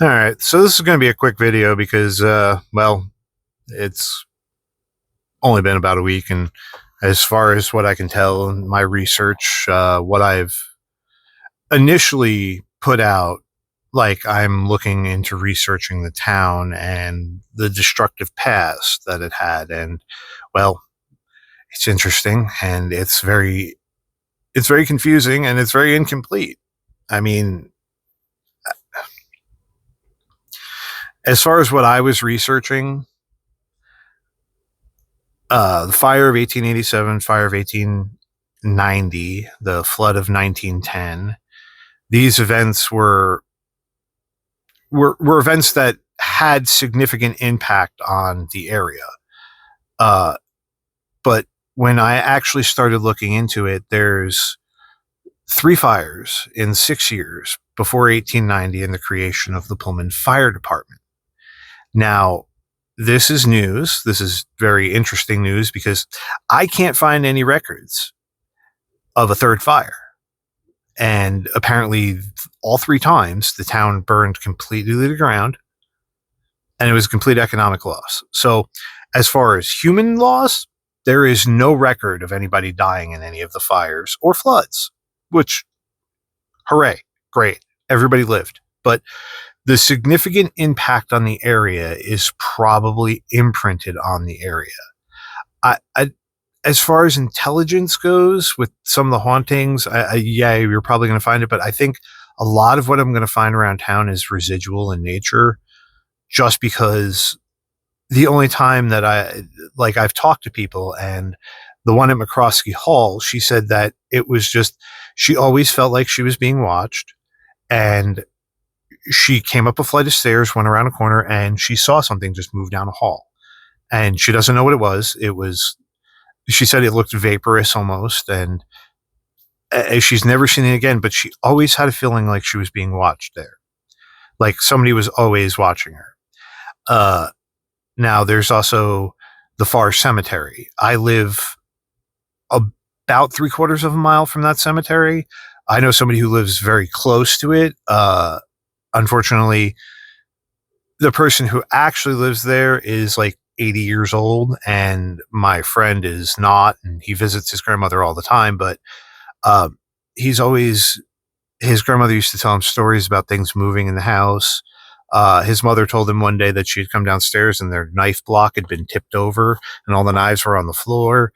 All right, so this is going to be a quick video because, well, it's only been about a week, and as far as what I can tell in my research, what I've initially put out, like I'm looking into researching the town and the destructive past that it had, and well, it's interesting and it's very confusing and it's very incomplete. I mean, as far as what I was researching, the fire of 1887, fire of 1890, the flood of 1910. These events were events that had significant impact on the area. Uh, but when I actually started looking into it, there's three fires in 6 years before 1890 and the creation of the Pullman Fire Department. Now, this is news. This is very interesting news because I can't find any records of a third fire. And apparently, all three times, the town burned completely to the ground, and it was a complete economic loss. So, as far as human loss, there is no record of anybody dying in any of the fires or floods, which, hooray, great. Everybody lived. But the significant impact on the area is probably imprinted on the area. I as far as intelligence goes with some of the hauntings, yeah, you're probably going to find it, but I think a lot of what I'm going to find around town is residual in nature, just because the only time that I've talked to people, and the one at McCroskey Hall, she said that it was just, she always felt like she was being watched, and she came up a flight of stairs, went around a corner, and she saw something just move down a hall. And she doesn't know what it was. She said it looked vaporous almost, and she's never seen it again, but she always had a feeling like she was being watched there. Like somebody was always watching her. Uh, Now, there's also the Far Cemetery. I live about 3/4 of a mile from that cemetery. I know somebody who lives very close to it. Unfortunately, the person who actually lives there is like 80 years old, and my friend is not, and he visits his grandmother all the time. But um, he's always his grandmother used to tell him stories about things moving in the house. His mother told him one day that she had come downstairs and their knife block had been tipped over and all the knives were on the floor.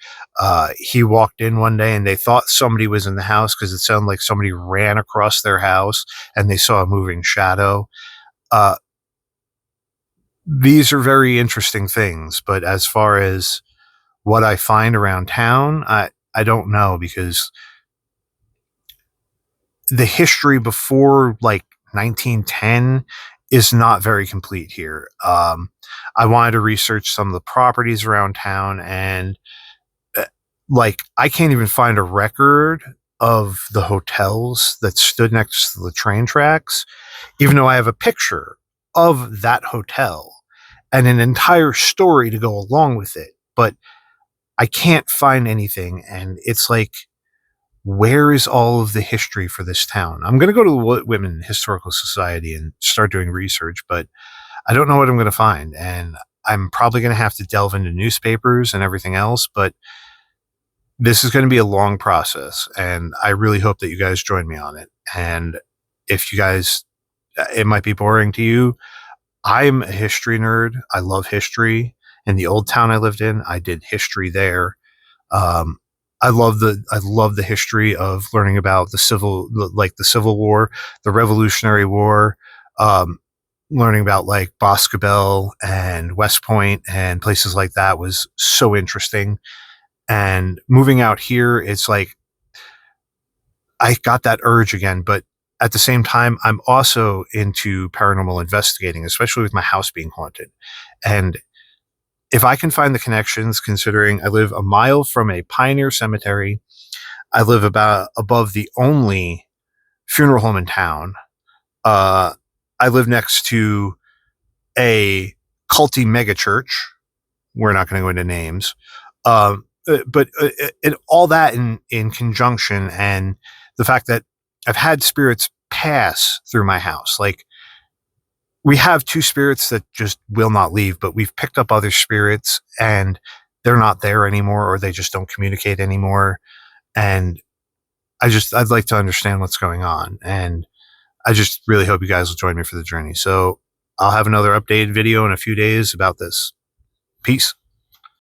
He walked in one day and they thought somebody was in the house because it sounded like somebody ran across their house and they saw a moving shadow. Uh, these are very interesting things, but as far as what I find around town, I don't know, because the history before like 1910 is not very complete here. I wanted to research some of the properties around town, and uh, like I can't even find a record of the hotels that stood next to the train tracks, even though I have a picture of that hotel and an entire story to go along with it. But I can't find anything, and it's like, where is all of the history for this town? I'm going to go to the Women Historical Society and start doing research, but I don't know what I'm going to find. And I'm probably going to have to delve into newspapers and everything else, but this is going to be a long process. And I really hope that you guys join me on it. And if you guys, it might be boring to you. I'm a history nerd. I love history. In the old town I lived in, I did history there. Um, I love the history of learning about the Civil War, the Revolutionary War, um, learning about like Boscobel and West Point and places like that was so interesting. And moving out here, it's like I got that urge again, but at the same time, I'm also into paranormal investigating, especially with my house being haunted. And if I can find the connections, considering I live a mile from a pioneer cemetery, I live about above the only funeral home in town. Uh, I live next to a culty megachurch. We're not going to go into names, but and all that in conjunction, and the fact that I've had spirits pass through my house. Like we have two spirits that just will not leave, but we've picked up other spirits and they're not there anymore, or they just don't communicate anymore. And I'd like to understand what's going on. And I just really hope you guys will join me for the journey. So I'll have another updated video in a few days about this. Peace.